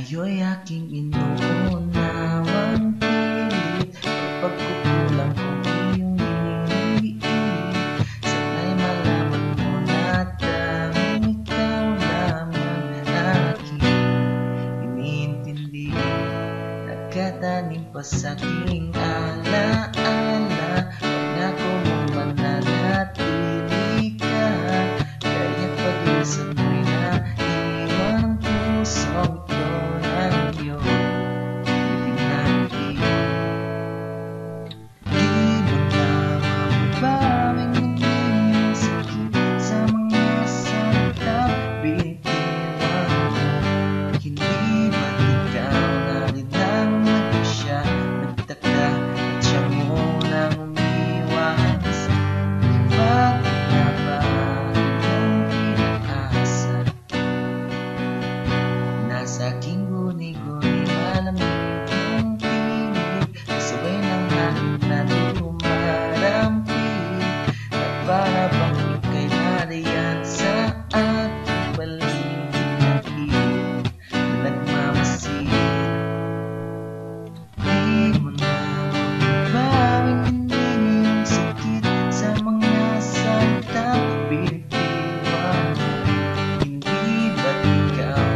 Kayo'y aking inuunawang pilit kapag kukulang kong iyong iniiit. Sana'y malaman mo na tanging ikaw lamang aking iniintindi. Nagkatanim pa sa aking alaala, pangako mong mananatili ka. Kaya pag-isan mo'y naiwan ang pusong sa aking guni-guni, malamig ang pinig, kasabay ng hangin na dumarampig. At para bang ika'y nariyan sa aking paligid, nag-iib na nagmamasid. Di mo na mababawing hindi yung sakit sa mga salitang binitiwan mo. Hindi ba't ikaw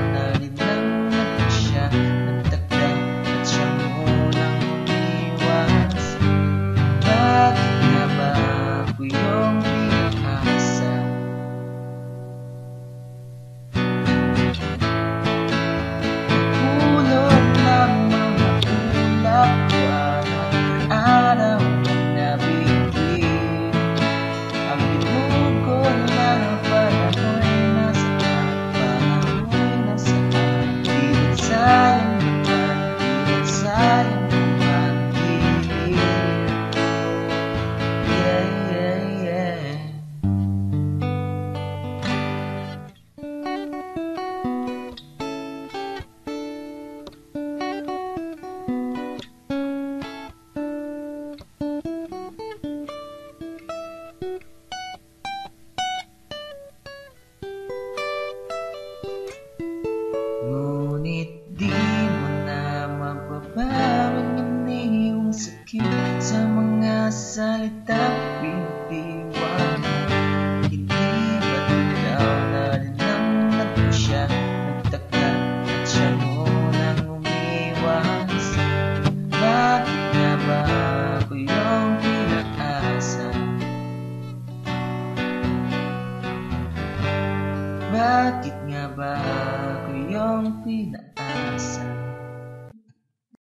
ngunit di mo na mababawang ang iyong sakit sa mga salitang binitiwan mo. Hindi ba't ikaw na rin ang nagpasya, nagtaka at siya mo nang umiwas? Bakit nga ba ako yung pinaasa? Bakit nga ba ako yung pinaasa?